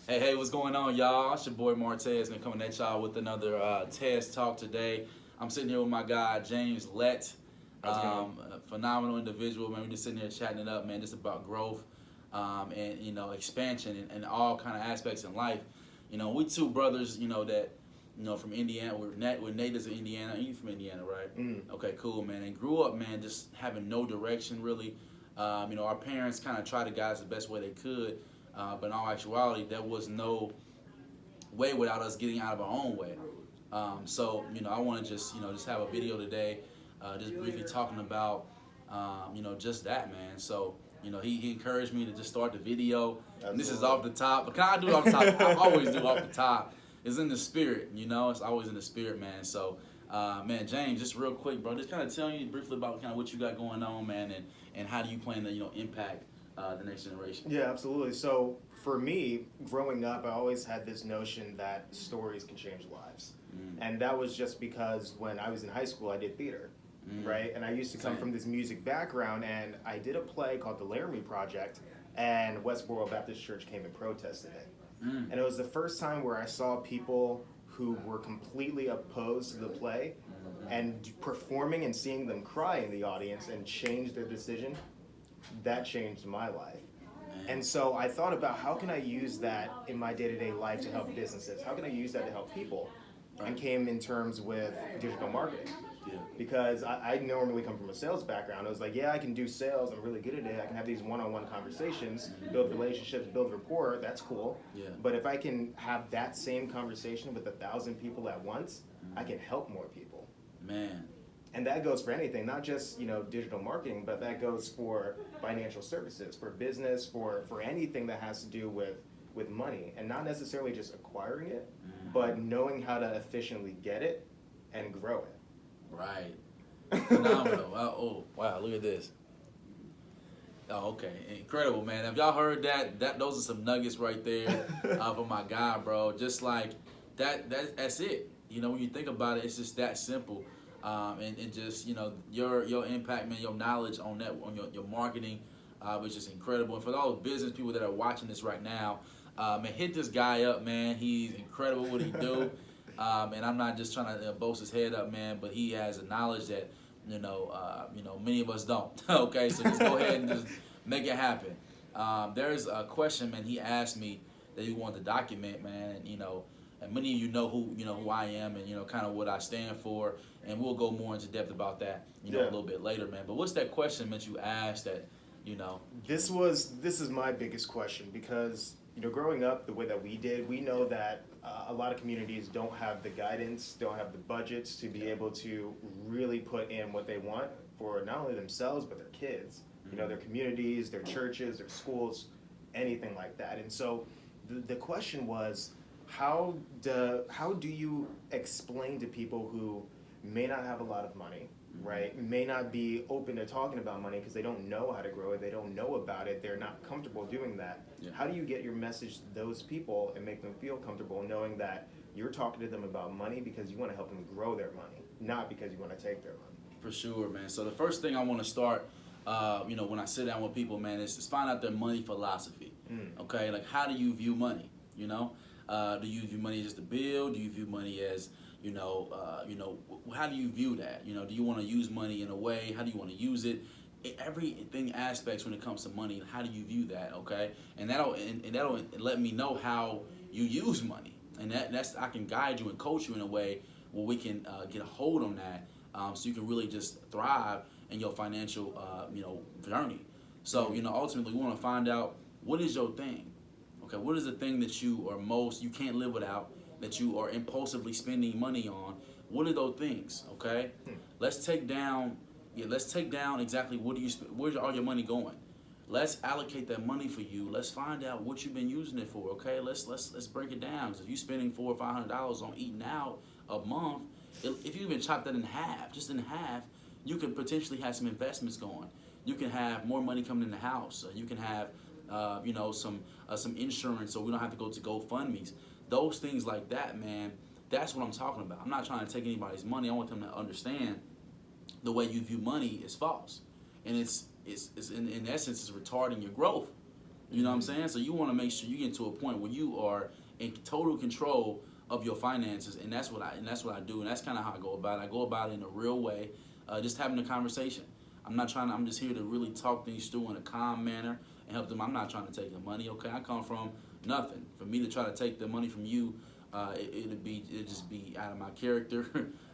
Hey, what's going on, y'all? It's your boy Martez, and coming at y'all with another Tez Talk today. I'm sitting here with my guy James Lett, How's it going? a phenomenal individual. Man, we're just sitting here chatting it up, man, just about growth and expansion and all kind of aspects in life. We two brothers, that from Indiana. We're natives of Indiana. You from Indiana, right? Okay, cool, man. And grew up, man, just having no direction really. Our parents kind of tried to guide us the best way they could. But in all actuality, there was no way without us getting out of our own way. I want to just have a video today, just briefly talking about, just that, man. He encouraged me to just start the video. And this is off the top. But can I do it off the top? I always do off the top. It's in the spirit, It's always in the spirit, man. Man, James, just real quick, bro. Just kind of tell you briefly about kind of what you got going on, man, and how do you plan to, impact the next generation. Yeah, absolutely. So for me, growing up, I always had this notion that stories can change lives. And that was just because when I was in high school, I did theater, right? And I used to come from this music background, and I did a play called The Laramie Project, and Westboro Baptist Church came and protested it. And it was the first time where I saw people who were completely opposed to the play and performing and seeing them cry in the audience and change their decision. That changed my life. And so I thought about how can I use that in my day-to-day life to help businesses? How can I use that to help people? And came in terms with digital marketing. Because I normally come from a sales background. I was like, yeah, I can do sales. I'm really good at it. I can have these one-on-one conversations, build relationships, build rapport. That's cool. But if I can have that same conversation with 1,000 people at once, I can help more people. Man. And that goes for anything, not just digital marketing, but that goes for financial services, for business, for anything that has to do with money, and not necessarily just acquiring it, but knowing how to efficiently get it and grow it. Right. Phenomenal. Oh, wow, look at this. Oh, okay. Incredible, man. Have y'all heard that those are some nuggets right there from my guy, bro. Just like that's it. When you think about it, it's just that simple. And just your impact, man, your knowledge on that, on your marketing, is just incredible. And for all the business people that are watching this right now, man, hit this guy up, man. He's incredible what he do. And I'm not just trying to boast his head up, man, but he has a knowledge that many of us don't. Okay, so just go ahead and just make it happen. There's a question, man. He asked me that he wanted to document, man, and many of you know who I am and kind of what I stand for, and we'll go more into depth about that a little bit later, man. But what's that question that you asked that This is my biggest question because growing up the way that we did, we know that a lot of communities don't have the guidance, don't have the budgets to be able to really put in what they want for not only themselves but their kids, their communities, their churches, their schools, anything like that. And so the question was, how do you explain to people who may not have a lot of money, right? May not be open to talking about money because they don't know how to grow it, they don't know about it, they're not comfortable doing that. How do you get your message to those people and make them feel comfortable knowing that you're talking to them about money because you want to help them grow their money, not because you want to take their money? For sure, man. So the first thing I want to start, when I sit down with people, man, is find out their money philosophy. Okay, like how do you view money? Do you view money as just a bill? Do you view money as how do you view that? Do you want to use money in a way? How do you want to use it? Everything aspects when it comes to money, and how do you view that? Okay, and that'll let me know how you use money, and that's I can guide you and coach you in a way where we can get a hold on that, so you can really just thrive in your financial journey. So ultimately we want to find out what is your thing. Okay, what is the thing that you can't live without, that you are impulsively spending money on? What are those things? Okay, let's take down exactly where's all your money going. Let's allocate that money for you. Let's find out what you've been using it for. Okay, let's break it down. So if you're spending $400 or $500 on eating out a month, if you even chop that in half, you could potentially have some investments going. You can have more money coming in the house. You can have some insurance, so we don't have to go to GoFundMe's. Those things like that, man, that's what I'm talking about. I'm not trying to take anybody's money. I want them to understand the way you view money is false. And it's in essence, it's retarding your growth. You know what I'm saying? So you want to make sure you get to a point where you are in total control of your finances, and that's what I do, and that's kind of how I go about it. I go about it in a real way, just having a conversation. I'm just here to really talk things through in a calm manner and help them. I'm not trying to take the money, okay? I come from nothing. For me to try to take the money from you, it'd just be out of my character,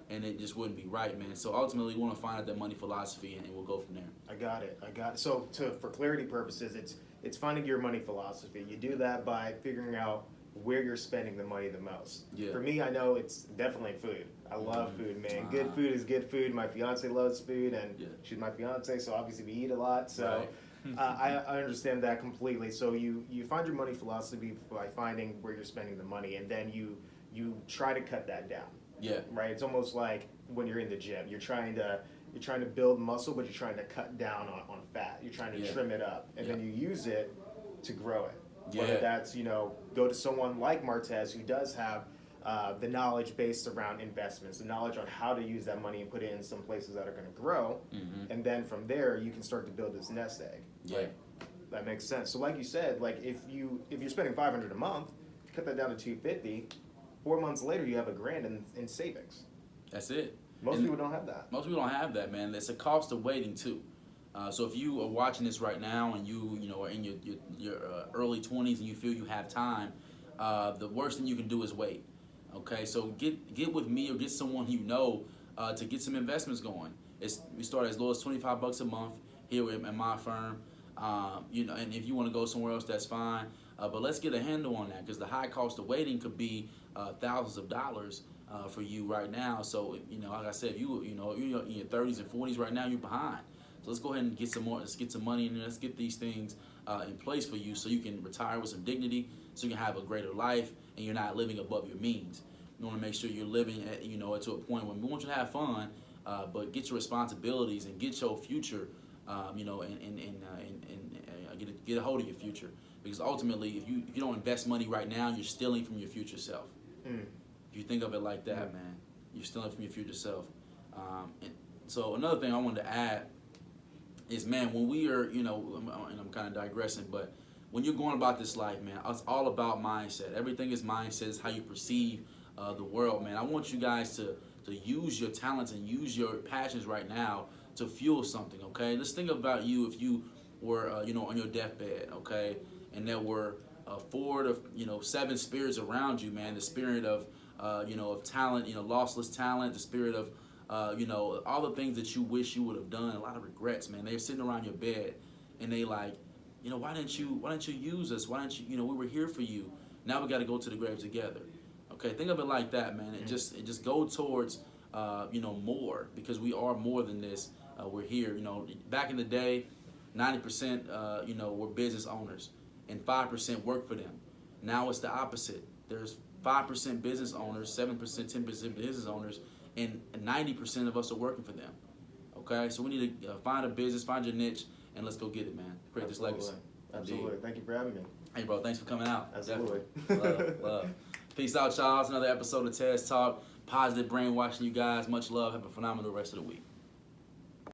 and it just wouldn't be right, man. So ultimately, we want to find out that money philosophy, and we'll go from there. I got it. So for clarity purposes, it's finding your money philosophy. You do that by figuring out where you're spending the money the most. Yeah. For me, I know it's definitely food. I love food, man. Good food is good food. My fiance loves food, and she's my fiance, so obviously we eat a lot. So I understand that completely. So you find your money philosophy by finding where you're spending the money, and then you try to cut that down. Yeah. Right. It's almost like when you're in the gym. You're trying to build muscle, but you're trying to cut down on fat. You're trying to trim it up, and then you use it to grow it. Whether that's, go to someone like Martez, who does have the knowledge based around investments, the knowledge on how to use that money and put it in some places that are going to grow. And then from there, you can start to build this nest egg. Yeah. Right? That makes sense. So like you said, like if you're spending $500 a month, cut that down to $250, 4 months later, you have $1,000 in savings. That's it. Most people don't have that. Most people don't have that, man. It's a cost of waiting too. So if you are watching this right now and you are in your early 20s and you feel you have time, the worst thing you can do is wait. Okay, so get with me or get someone to get some investments going. We start as low as $25 a month here at my firm. And if you want to go somewhere else, that's fine. But let's get a handle on that, because the high cost of waiting could be thousands of dollars for you right now. So like I said, if you're in your 30s and 40s right now, you're behind. So let's go ahead and get some more. Let's get some money in there. Let's get these things in place for you, so you can retire with some dignity, so you can have a greater life, and you're not living above your means. You want to make sure you're living at to a point where we want you to have fun, but get your responsibilities and get your future, get a hold of your future. Because ultimately, if you don't invest money right now, you're stealing from your future self. If you think of it like that, man, you're stealing from your future self. And so another thing I wanted to add is, man, when we are, and I'm kind of digressing, but when you're going about this life, man, it's all about mindset. Everything is mindset. It's how you perceive the world, man. I want you guys to use your talents and use your passions right now to fuel something, okay? Let's think about you if you were, on your deathbed, okay? And there were 4 to 7 spirits around you, man. The spirit of, of talent, lossless talent, the spirit of, all the things that you wish you would have done, a lot of regrets, man. They're sitting around your bed, and they like, why didn't you use us? Why didn't you, we were here for you. Now we got to go to the grave together. Okay, think of it like that, man. It just go towards, more, because we are more than this. We're here. Back in the day, 90%, were business owners, and 5% worked for them. Now it's the opposite. There's 5% business owners, 7%, 10% business owners, and 90% of us are working for them. Okay, so we need to find a business, find your niche, and let's go get it, man. Create this legacy. Absolutely. Thank you for having me. Hey, bro, thanks for coming out. Absolutely. Love. Peace out, y'all. It's another episode of Tez Talk. Positive brainwashing, you guys. Much love. Have a phenomenal rest of the week.